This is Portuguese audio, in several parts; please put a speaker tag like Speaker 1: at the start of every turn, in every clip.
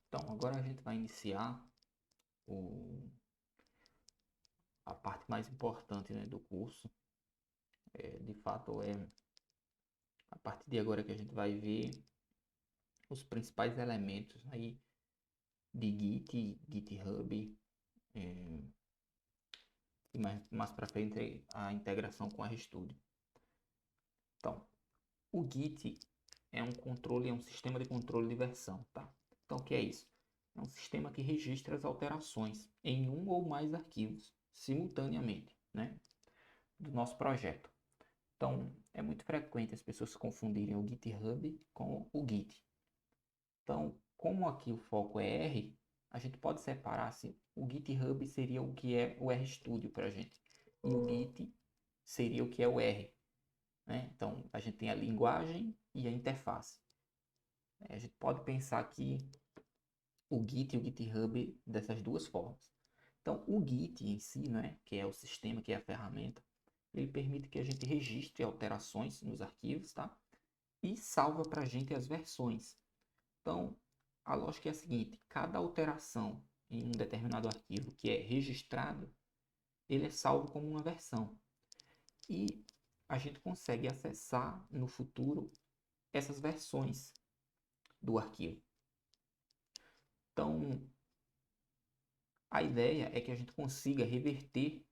Speaker 1: Então, agora a gente vai iniciar a parte mais importante, né, do curso. De fato, é a partir de agora que a gente vai ver os principais elementos aí de Git, GitHub, é, e mais para frente a integração com a RStudio. Então, o Git é um controle, é um sistema de controle de versão, tá? Então, o que é isso? É um sistema que registra as alterações em um ou mais arquivos simultaneamente, né, do nosso projeto. Então, é muito frequente as pessoas confundirem o GitHub com o Git. Então, como aqui o foco é R, a gente pode separar assim, o GitHub seria o que é o RStudio para a gente, e o Git seria o que é o R, né? Então, a gente tem a linguagem e a interface. A gente pode pensar aqui o Git e o GitHub dessas duas formas. Então, o Git em si, né, que é o sistema, que é a ferramenta, ele permite que a gente registre alterações nos arquivos, tá? E salva para a gente as versões. Então, a lógica é a seguinte: cada alteração em um determinado arquivo que é registrado, ele é salvo como uma versão. E a gente consegue acessar no futuro essas versões do arquivo. Então, a ideia é que a gente consiga reverter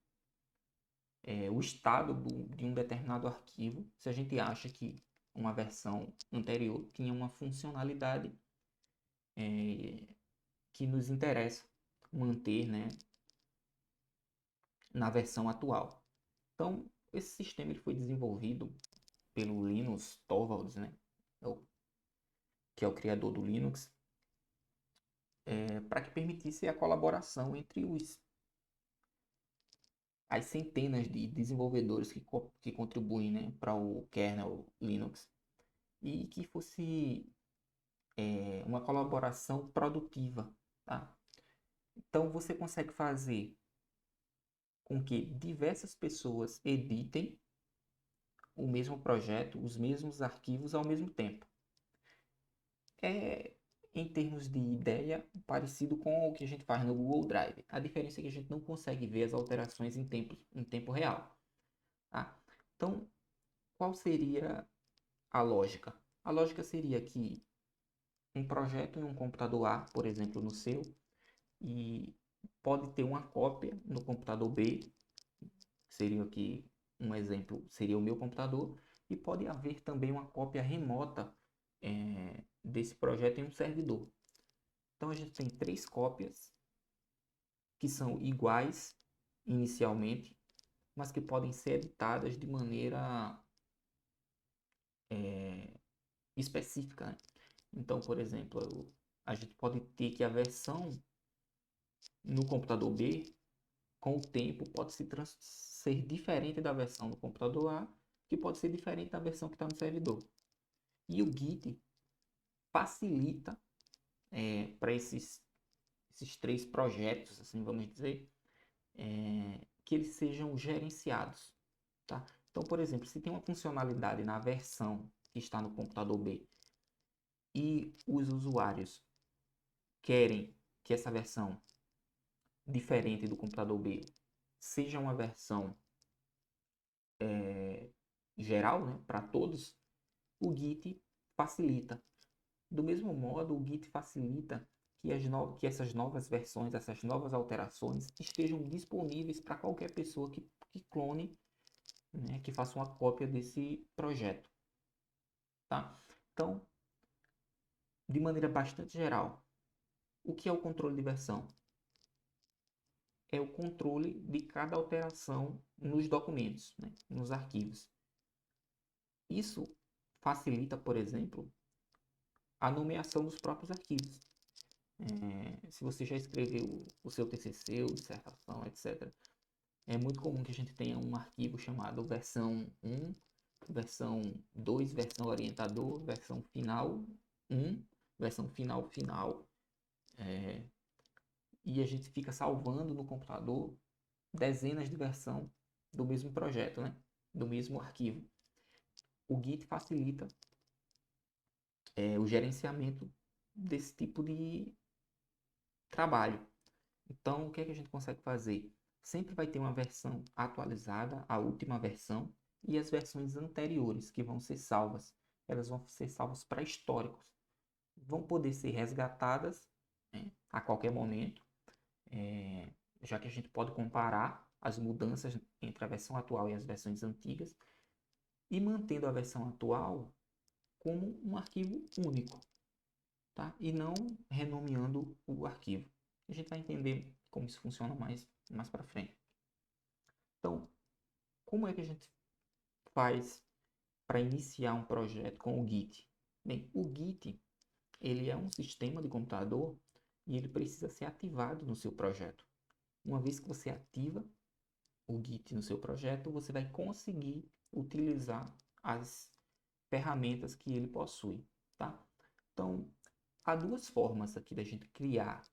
Speaker 1: o estado de um determinado arquivo se a gente acha que uma versão anterior tinha uma funcionalidade que nos interessa manter, né, na versão atual. Então, esse sistema ele foi desenvolvido pelo Linus Torvalds, né, que é o criador do Linux, para que permitisse a colaboração entre as centenas de desenvolvedores que contribuem, né, para o kernel Linux e que fosse uma colaboração produtiva, tá? Então você consegue fazer com que diversas pessoas editem o mesmo projeto, os mesmos arquivos ao mesmo tempo. É, em termos de ideia, parecido com o que a gente faz no Google Drive. A diferença é que a gente não consegue ver as alterações em tempo real. Tá? Então, qual seria a lógica? A lógica seria que um projeto em um computador A, por exemplo, no seu, e pode ter uma cópia no computador B, seria aqui um exemplo, seria o meu computador, e pode haver também uma cópia remota desse projeto em um servidor. Então a gente tem três cópias que são iguais inicialmente, mas que podem ser editadas de maneira específica, né? Então, por exemplo, a gente pode ter que a versão no computador B, com o tempo, pode ser diferente da versão no computador A, que pode ser diferente da versão que está no servidor. E o Git facilita para esses três projetos, assim vamos dizer, que eles sejam gerenciados. Tá? Então, por exemplo, se tem uma funcionalidade na versão que está no computador B e os usuários querem que essa versão diferente do computador B seja uma versão geral, né, para todos, o Git facilita. Do mesmo modo, o Git facilita que essas novas versões, essas novas alterações estejam disponíveis para qualquer pessoa que clone, né, que faça uma cópia desse projeto. Tá? Então, de maneira bastante geral, o que é o controle de versão? É o controle de cada alteração nos documentos, né, nos arquivos. Isso facilita, por exemplo, a nomeação dos próprios arquivos. Se você já escreveu o seu TCC, ou dissertação, etc., é muito comum que a gente tenha um arquivo chamado versão 1, versão 2, versão orientador, versão final 1, versão final final. E a gente fica salvando no computador dezenas de versões do mesmo projeto, né? Do mesmo arquivo. O Git facilita o gerenciamento desse tipo trabalho. Então, o que é que a gente consegue fazer? Sempre vai ter uma versão atualizada, a última versão, e as versões anteriores que vão ser salvas. Elas vão ser salvas para históricos. Vão poder ser resgatadas, né, a qualquer momento, é, já que a gente pode comparar as mudanças entre a versão atual e as versões antigas, e mantendo a versão atual como um arquivo único, tá? E não renomeando o arquivo. A gente vai entender como isso funciona mais para frente. Então, como é que a gente faz para iniciar um projeto com o Git? Bem, o Git, ele é um sistema de computador e ele precisa ser ativado no seu projeto. Uma vez que você ativa o Git no seu projeto, você vai conseguir utilizar as ferramentas que ele possui, tá? Então, há duas formas aqui da gente criar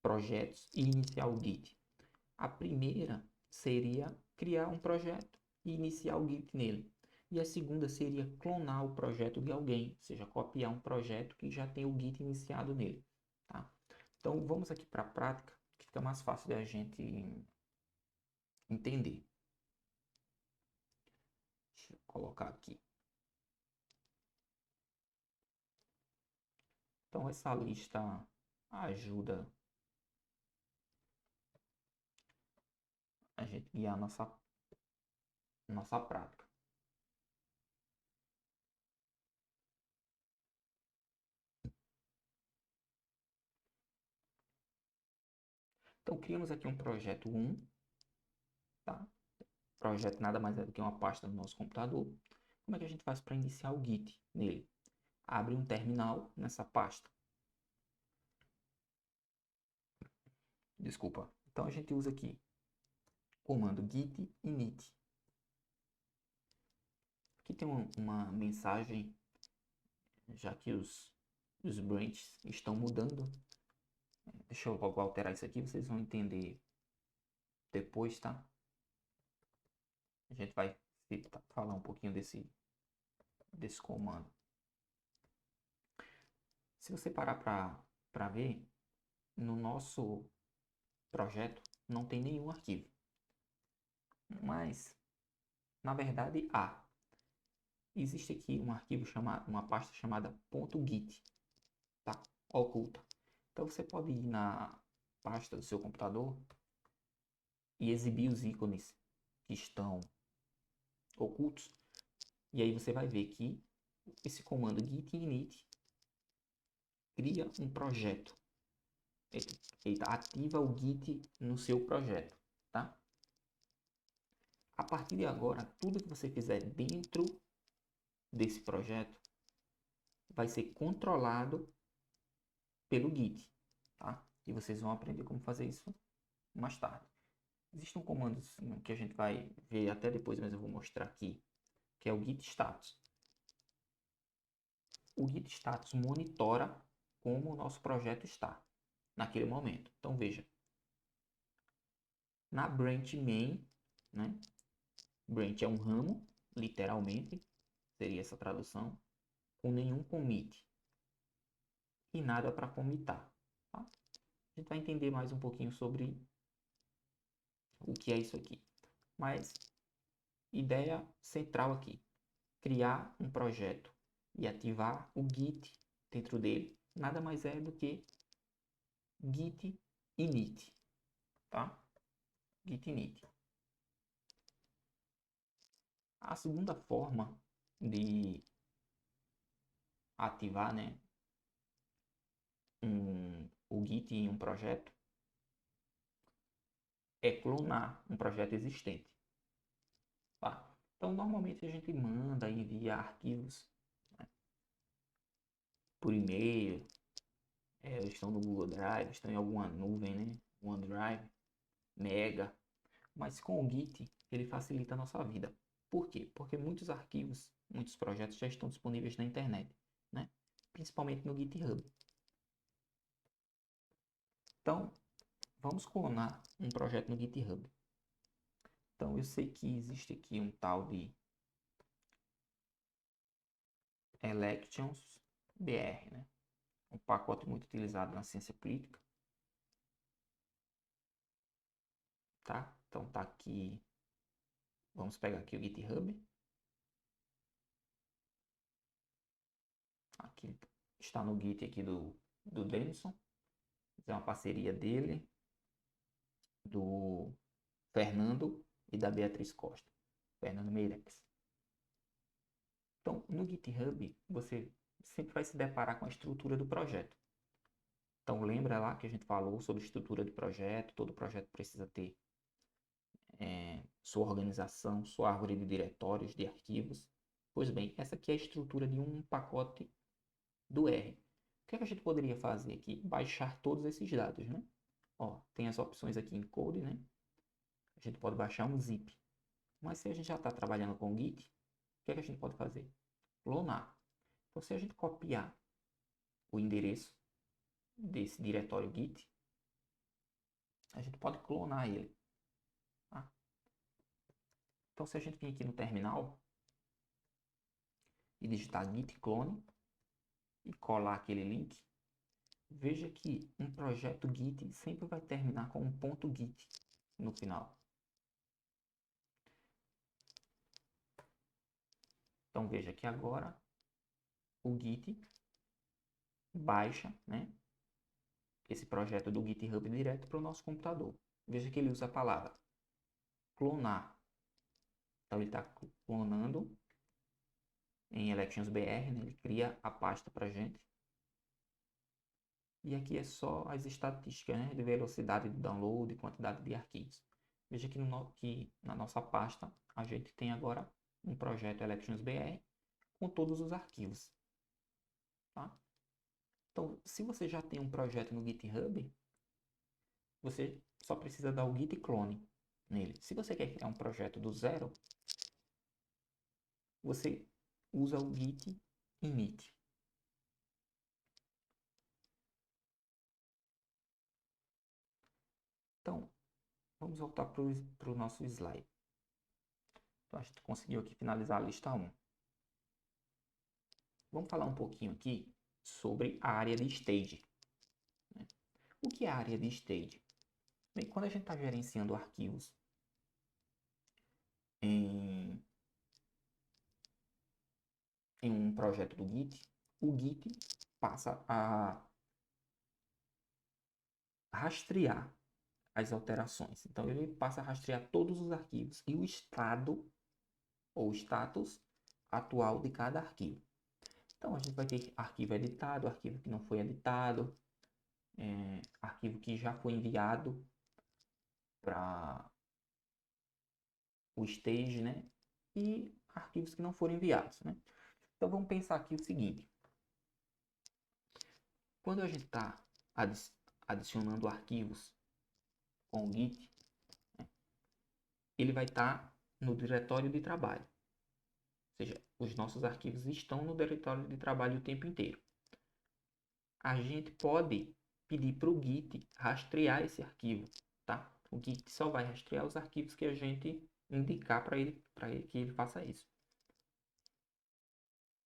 Speaker 1: projetos e iniciar o Git. A primeira seria criar um projeto e iniciar o Git nele. E a segunda seria clonar o projeto de alguém, ou seja, copiar um projeto que já tem o Git iniciado nele, tá? Então, vamos aqui para a prática, que fica mais fácil da gente entender. Deixa eu colocar aqui. Então, essa lista ajuda a gente guiar a nossa prática. Então, criamos aqui um projeto 1, tá? Projeto nada mais é do que uma pasta no nosso computador. Como é que a gente faz para iniciar o Git nele? Abre um terminal nessa pasta. Desculpa. Então, a gente usa aqui o comando git init. Aqui tem uma mensagem, já que os branches estão mudando. Deixa eu logo alterar isso aqui, vocês vão entender depois, tá? A gente vai falar um pouquinho desse comando. Se você parar para ver, no nosso projeto não tem nenhum arquivo. Mas, na verdade, há. Existe aqui um arquivo chamado, uma pasta chamada .git, tá? Oculta. Então você pode ir na pasta do seu computador e exibir os ícones que estão ocultos. E aí você vai ver que esse comando git init cria um projeto. Ele ativa o git no seu projeto, tá? A partir de agora, tudo que você fizer dentro desse projeto vai ser controlado pelo Git, tá? E vocês vão aprender como fazer isso mais tarde. Existe um comando que a gente vai ver até depois, mas eu vou mostrar aqui, que é o git status. O git status monitora como o nosso projeto está naquele momento. Então veja, na branch main, né? Branch é um ramo, literalmente, seria essa tradução, com nenhum commit e nada para commitar, tá? A gente vai entender mais um pouquinho sobre o que é isso aqui. Mas ideia central aqui, criar um projeto e ativar o Git dentro dele, nada mais é do que git init, tá? Git init. A segunda forma de ativar, né, o Git em um projeto é clonar um projeto existente, tá? Então, normalmente a gente manda e envia arquivos, né, por e-mail, estão no Google Drive, estão em alguma nuvem, né? OneDrive, Mega. Mas com o Git, ele facilita a nossa vida. Por quê? Porque muitos arquivos, muitos projetos já estão disponíveis na internet, né? Principalmente no GitHub. Então, vamos clonar um projeto no GitHub. Então, eu sei que existe aqui um tal de Elections BR, né? Um pacote muito utilizado na ciência política. tá? Então tá aqui, vamos pegar aqui o GitHub. Aqui está no Git aqui do Denison. É uma parceria dele, do Fernando e da Beatriz Costa. Fernando Meireles. Então, no GitHub, você sempre vai se deparar com a estrutura do projeto. Então, lembra lá que a gente falou sobre estrutura de projeto, todo projeto precisa ter sua organização, sua árvore de diretórios, de arquivos. Pois bem, essa aqui é a estrutura de um pacote do R. O que é que a gente poderia fazer aqui? Baixar todos esses dados, né? Ó, tem as opções aqui em Code, né? A gente pode baixar um zip. Mas se a gente já está trabalhando com Git, o que é que a gente pode fazer? Clonar. Então, se a gente copiar o endereço desse diretório Git, a gente pode clonar ele. Tá? Então, se a gente vir aqui no terminal e digitar git clone e colar aquele link, veja que um projeto Git sempre vai terminar com um ponto .git no final. Então, veja que agora o Git baixa, né, esse projeto do GitHub direto para o nosso computador. Veja que ele usa a palavra clonar. Então, ele está clonando em ElectionsBR, né? Ele cria a pasta para a gente. E aqui é só as estatísticas, né? De velocidade de download e quantidade de arquivos. Veja que na nossa pasta a gente tem agora um projeto ElectionsBR com todos os arquivos. Tá? Então, se você já tem um projeto no GitHub, você só precisa dar o git clone nele. Se você quer criar um projeto do zero, você usa o git init. Então, vamos voltar para o nosso slide. Então, a gente conseguiu aqui finalizar a lista 1. Vamos falar um pouquinho aqui sobre a área de stage. Né? O que é a área de stage? Bem, quando a gente está gerenciando arquivos em um projeto do Git, o Git passa a rastrear as alterações. Então, ele passa a rastrear todos os arquivos e o estado ou status atual de cada arquivo. Então, a gente vai ter arquivo editado, arquivo que não foi editado, arquivo que já foi enviado para o stage, né? E arquivos que não foram enviados, né? Então, vamos pensar aqui o seguinte. Quando a gente está adicionando arquivos com o Git, né, ele vai estar no diretório de trabalho. Ou seja, os nossos arquivos estão no diretório de trabalho o tempo inteiro. A gente pode pedir para o Git rastrear esse arquivo, tá? O Git só vai rastrear os arquivos que a gente indicar para ele que ele faça isso.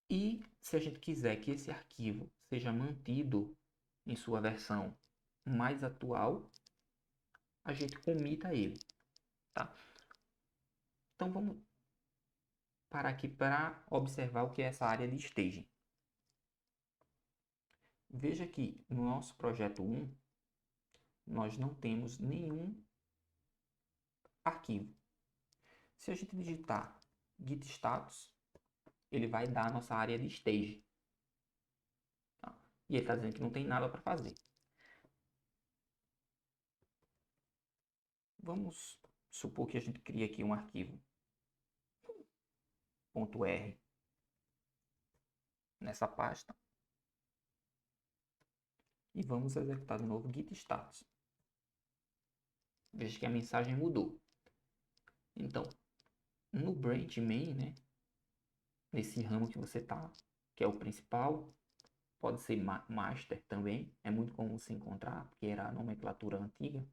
Speaker 1: E se a gente quiser que esse arquivo seja mantido em sua versão mais atual, a gente comita ele, tá? Então vamos parar aqui para observar o que é essa área de staging. Veja que no nosso projeto 1, nós não temos nenhum arquivo. Se a gente digitar git status, ele vai dar a nossa área de stage. Tá? E ele está dizendo que não tem nada para fazer. Vamos supor que a gente cria aqui um arquivo .r nessa pasta. E vamos executar de novo git status. Veja que a mensagem mudou. Então, no branch main, né, nesse ramo que você está, que é o principal, pode ser master também, é muito comum se encontrar, porque era a nomenclatura antiga.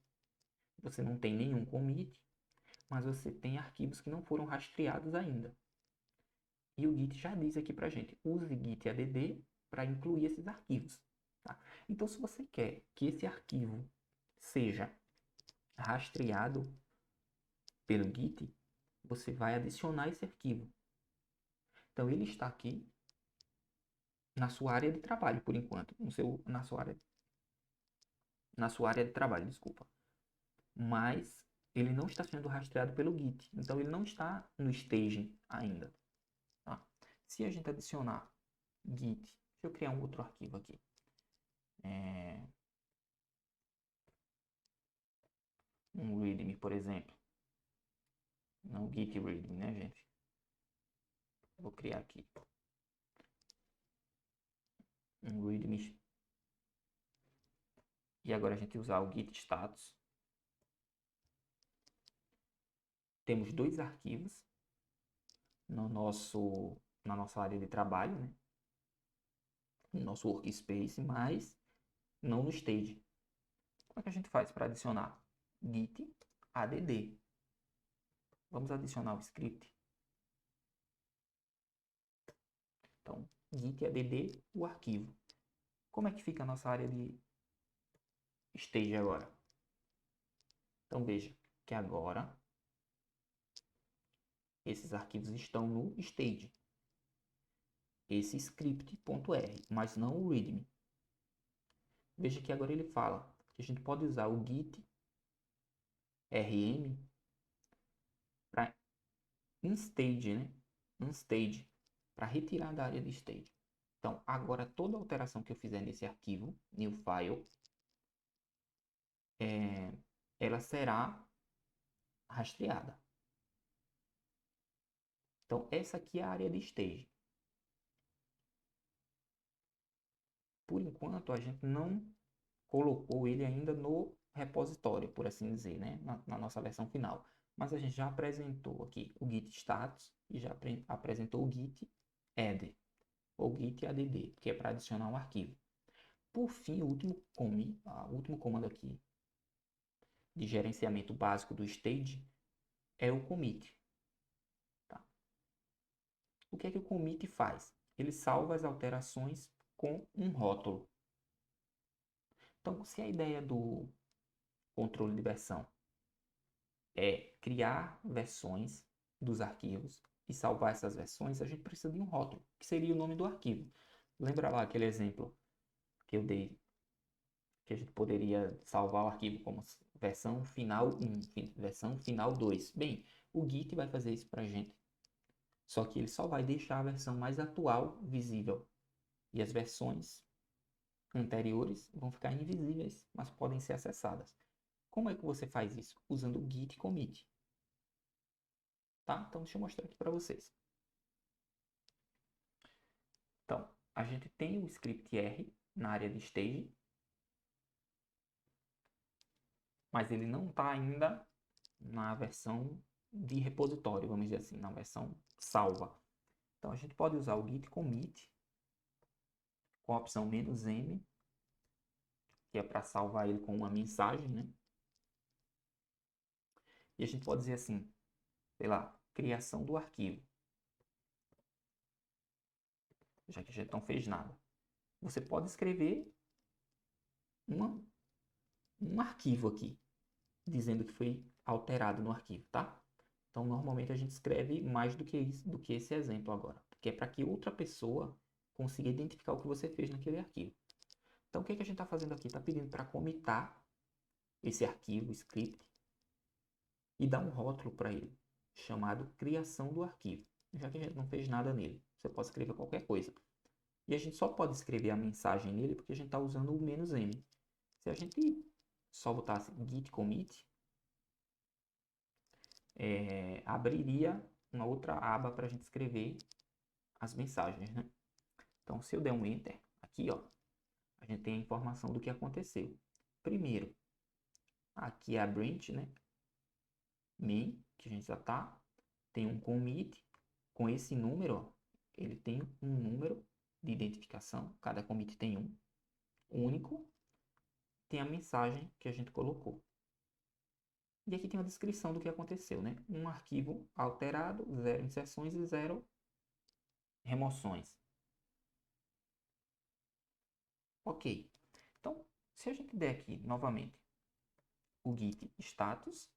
Speaker 1: Você não tem nenhum commit, mas você tem arquivos que não foram rastreados ainda. E o Git já diz aqui pra gente, use git add para incluir esses arquivos. Tá? Então, se você quer que esse arquivo seja rastreado, pelo Git, você vai adicionar esse arquivo. Então, ele está aqui na sua área de trabalho, por enquanto. Na sua área de trabalho, desculpa. Mas ele não está sendo rastreado pelo Git. Então, ele não está no staging ainda. Tá? Se a gente adicionar Git, deixa eu criar um outro arquivo aqui. Um readme, por exemplo. Não Git readme, né, gente? Vou criar aqui um readme. E agora a gente usar o git status. Temos dois arquivos na nossa área de trabalho, né? No nosso workspace, mas não no stage. Como é que a gente faz para adicionar? Git add. Vamos adicionar o script. Então, git add o arquivo. Como é que fica a nossa área de stage agora? Então, veja que agora esses arquivos estão no stage. Esse script.r, mas não o readme. Veja que agora ele fala que a gente pode usar o git rm para instage, né? Instage, para retirar da área de stage. Então, agora toda alteração que eu fizer nesse arquivo, new file, ela será rastreada. Então, essa aqui é a área de stage. Por enquanto, a gente não colocou ele ainda no repositório, por assim dizer, né? Na nossa versão final. Mas a gente já apresentou aqui o git status e já apresentou o git add, ou git add, que é para adicionar um arquivo. Por fim, o último comando aqui de gerenciamento básico do stage é o commit. Tá? O que é que o commit faz? Ele salva as alterações com um rótulo. Então, se a ideia do controle de versão é criar versões dos arquivos e salvar essas versões, a gente precisa de um rótulo, que seria o nome do arquivo. Lembra lá aquele exemplo que eu dei, que a gente poderia salvar o arquivo como versão final 1, versão final 2. Bem, o Git vai fazer isso para a gente, só que ele só vai deixar a versão mais atual visível. E as versões anteriores vão ficar invisíveis, mas podem ser acessadas. Como é que você faz isso? Usando o git commit. Tá? Então, deixa eu mostrar aqui para vocês. Então, a gente tem o script R na área de stage, mas ele não está ainda na versão de repositório, vamos dizer assim, na versão salva. Então, a gente pode usar o git commit com a opção "-m", que é para salvar ele com uma mensagem, né? E a gente pode dizer assim, sei lá, criação do arquivo. Já que a gente não fez nada. Você pode escrever um arquivo aqui, dizendo que foi alterado no arquivo, tá? Então, normalmente a gente escreve mais do que isso, do que esse exemplo agora, porque é para que outra pessoa consiga identificar o que você fez naquele arquivo. Então, o que é que a gente está fazendo aqui? Está pedindo para comitar esse arquivo, script, e dar um rótulo para ele, chamado criação do arquivo. Já que a gente não fez nada nele, você pode escrever qualquer coisa. E a gente só pode escrever a mensagem nele porque a gente está usando o "-m". Se a gente só botasse git commit, abriria uma outra aba para a gente escrever as mensagens, né? Então, se eu der um enter, aqui, ó, a gente tem a informação do que aconteceu. Primeiro, aqui é a branch, né? Main, que a gente já tá. Tem um commit com esse número, ó, ele tem um número de identificação, cada commit tem um único, tem a mensagem que a gente colocou. E aqui tem a descrição do que aconteceu, né? Um arquivo alterado, 0 inserções e 0 remoções. Ok. Então, se a gente der aqui novamente o git status,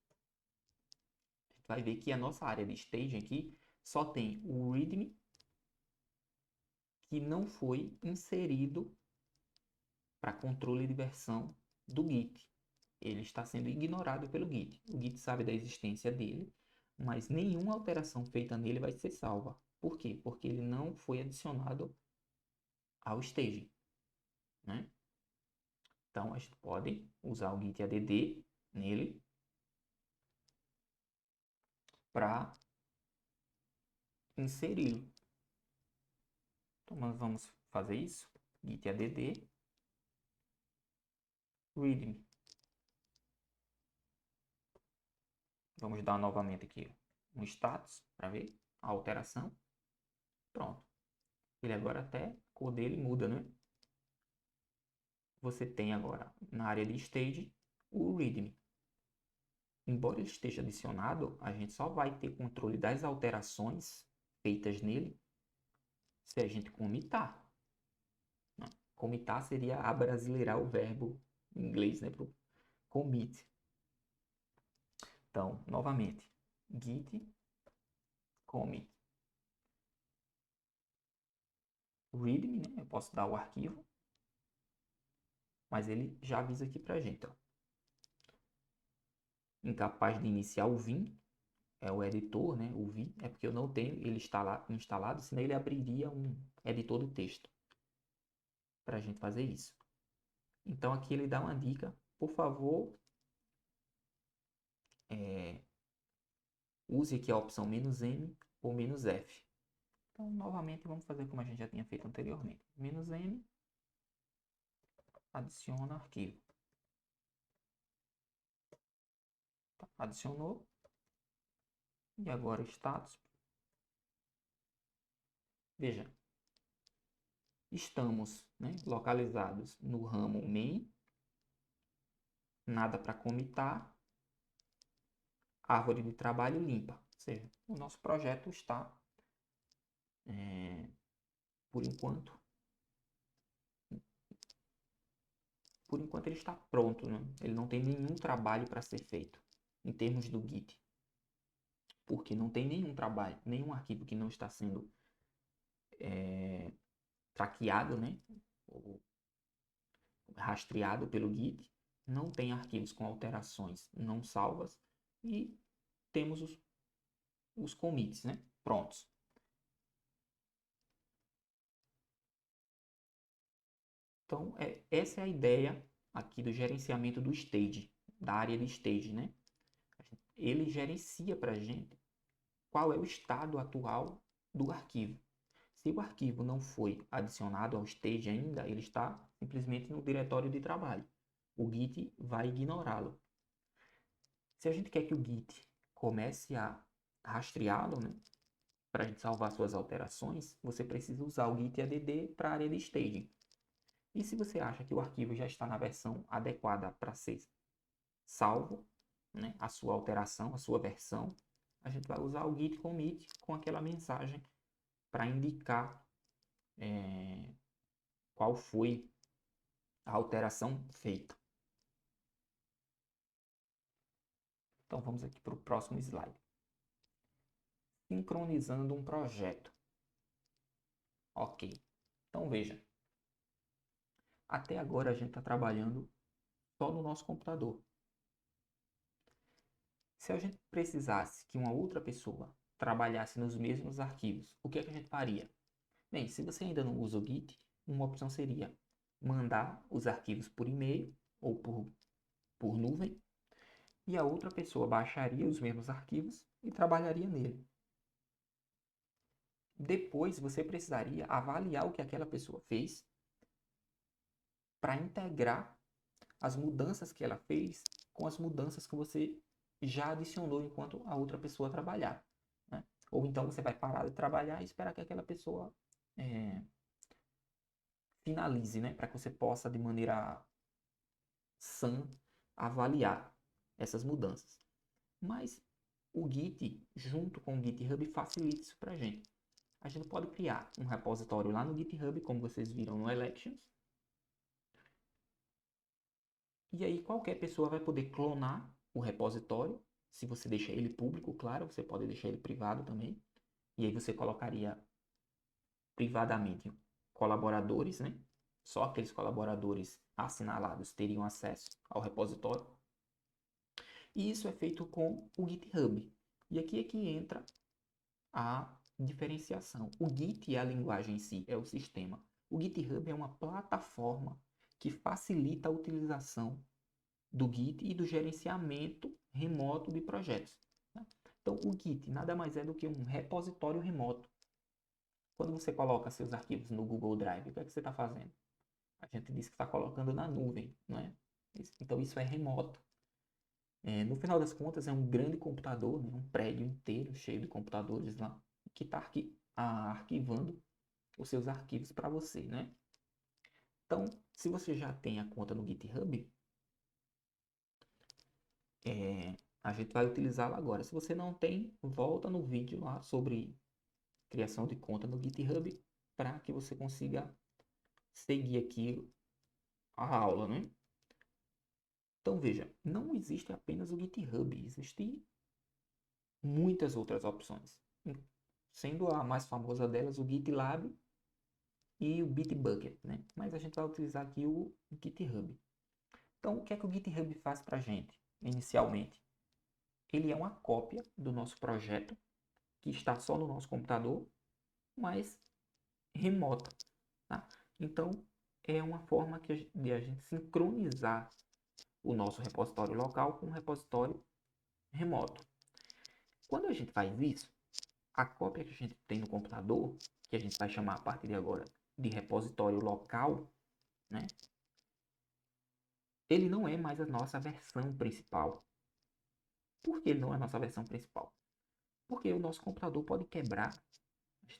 Speaker 1: a gente vai ver que a nossa área de staging aqui só tem o readme que não foi inserido para controle de versão do Git. Ele está sendo ignorado pelo Git. O Git sabe da existência dele, mas nenhuma alteração feita nele vai ser salva. Por quê? Porque ele não foi adicionado ao staging, né? Então, a gente pode usar o git add nele para inseri-lo. Então, nós vamos fazer isso. Git add readme. Vamos dar novamente aqui um status para ver a alteração. Pronto. Ele agora até a cor dele muda, né? Você tem agora na área de stage o readme. Embora ele esteja adicionado, a gente só vai ter controle das alterações feitas nele se a gente comitar. Comitar seria abrasileirar o verbo em inglês, né? Pro commit. Então, novamente, git commit readme, né? Eu posso dar o arquivo, mas ele já avisa aqui pra gente, ó. Incapaz de iniciar o Vim, é o editor, né? O Vim, é porque eu não tenho ele instalado, senão ele abriria um editor de texto para a gente fazer isso. Então aqui ele dá uma dica, por favor, use aqui a opção "-m" ou "-f". Então novamente vamos fazer como a gente já tinha feito anteriormente. "-m", adiciona arquivo. Tá, adicionou. E agora status. Veja, estamos, né, localizados no ramo main, nada para comitar, árvore de trabalho limpa. Ou seja, o nosso projeto está, por enquanto ele está pronto, né? Ele não tem nenhum trabalho para ser feito em termos do Git. Porque não tem nenhum trabalho, nenhum arquivo que não está sendo traqueado, né? Ou rastreado pelo Git. Não tem arquivos com alterações não salvas. E temos os commits, né? Prontos. Então, essa é a ideia aqui do gerenciamento do stage, da área de stage, né? Ele gerencia para a gente qual é o estado atual do arquivo. Se o arquivo não foi adicionado ao stage ainda, ele está simplesmente no diretório de trabalho. O Git vai ignorá-lo. Se a gente quer que o Git comece a rastreá-lo, né, para a gente salvar suas alterações, você precisa usar o git add para a área de staging. E se você acha que o arquivo já está na versão adequada para ser salvo, né, a sua alteração, a sua versão, a gente vai usar o git commit com aquela mensagem para indicar qual foi a alteração feita. Então vamos aqui para o próximo slide. Sincronizando um projeto. Ok. Então veja. Até agora a gente está trabalhando só no nosso computador. Se a gente precisasse que uma outra pessoa trabalhasse nos mesmos arquivos, o que é que a gente faria? Bem, se você ainda não usa o Git, uma opção seria mandar os arquivos por e-mail ou por nuvem, e a outra pessoa baixaria os mesmos arquivos e trabalharia nele. Depois você precisaria avaliar o que aquela pessoa fez para integrar as mudanças que ela fez com as mudanças que você já adicionou enquanto a outra pessoa trabalhar, né? Ou então você vai parar de trabalhar e esperar que aquela pessoa finalize, né? Para que você possa, de maneira sã, avaliar essas mudanças. Mas o Git, junto com o GitHub, facilita isso para a gente. A gente pode criar um repositório lá no GitHub, como vocês viram no Elections. E aí qualquer pessoa vai poder clonar o repositório, se você deixa ele público, claro, você pode deixar ele privado também. E aí você colocaria privadamente colaboradores, né? Só aqueles colaboradores assinalados teriam acesso ao repositório. E isso é feito com o GitHub. E aqui é que entra a diferenciação. O Git é a linguagem em si, é o sistema. O GitHub é uma plataforma que facilita a utilização do Git e do gerenciamento remoto de projetos. Né? Então, o Git nada mais é do que um repositório remoto. Quando você coloca seus arquivos no Google Drive, o que é que você está fazendo? A gente diz que está colocando na nuvem, não é? Então, isso é remoto. No final das contas, é um grande computador, né? Um prédio inteiro cheio de computadores lá, que está arquivando os seus arquivos para você, né? Então, se você já tem a conta no GitHub, a gente vai utilizá-la agora. Se você não tem, volta no vídeo lá sobre criação de conta no GitHub para que você consiga seguir aqui a aula, né? Então veja, não existe apenas o GitHub, existem muitas outras opções, sendo a mais famosa delas o GitLab e o Bitbucket, né? Mas a gente vai utilizar aqui o GitHub. Então, o que é que o GitHub faz para a gente, inicialmente? Ele é uma cópia do nosso projeto, que está só no nosso computador, mas remota, tá? Então, é uma forma de a gente sincronizar o nosso repositório local com o repositório remoto. Quando a gente faz isso, a cópia que a gente tem no computador, que a gente vai chamar a partir de agora de repositório local, né? Ele não é mais a nossa versão principal. Por que ele não é a nossa versão principal? Porque o nosso computador pode quebrar,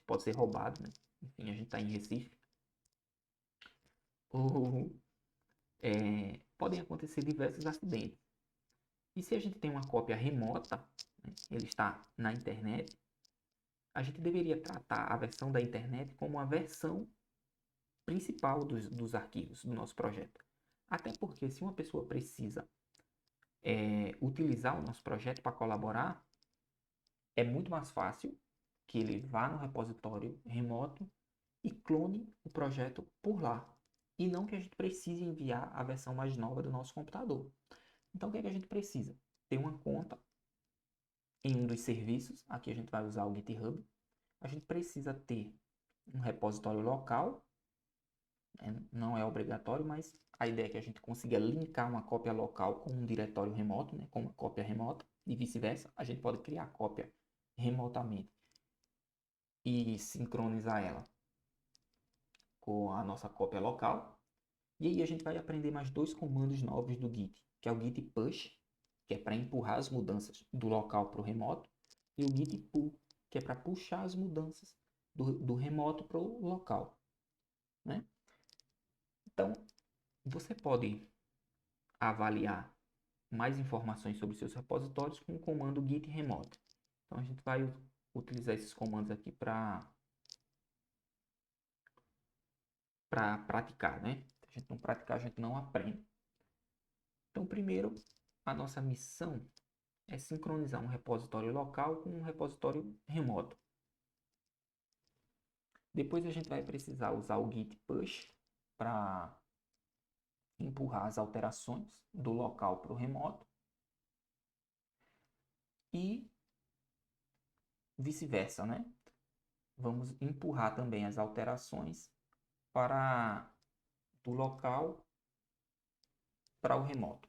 Speaker 1: pode ser roubado, né? Enfim, a gente está em Recife. Ou podem acontecer diversos acidentes. E se a gente tem uma cópia remota, né, ele está na internet, a gente deveria tratar a versão da internet como a versão principal dos arquivos do nosso projeto. Até porque se uma pessoa precisa utilizar o nosso projeto para colaborar, é muito mais fácil que ele vá no repositório remoto e clone o projeto por lá. E não que a gente precise enviar a versão mais nova do nosso computador. Então, o que é que a gente precisa? Ter uma conta em um dos serviços. Aqui a gente vai usar o GitHub. A gente precisa ter um repositório local. Não é obrigatório, mas a ideia é que a gente consiga linkar uma cópia local com um diretório remoto, né, com uma cópia remota, e vice-versa. A gente pode criar a cópia remotamente e sincronizar ela com a nossa cópia local. E aí a gente vai aprender mais dois comandos novos do Git, que é o Git Push, que é para empurrar as mudanças do local para o remoto, e o Git Pull, que é para puxar as mudanças do remoto para o local, né? Então, você pode avaliar mais informações sobre seus repositórios com o comando git remote. Então, a gente vai utilizar esses comandos aqui para praticar, né? Se a gente não praticar, a gente não aprende. Então, primeiro, a nossa missão é sincronizar um repositório local com um repositório remoto. Depois a gente vai precisar usar o git push para empurrar as alterações do local para o remoto e vice-versa, né? Vamos empurrar também as alterações para do local para o remoto.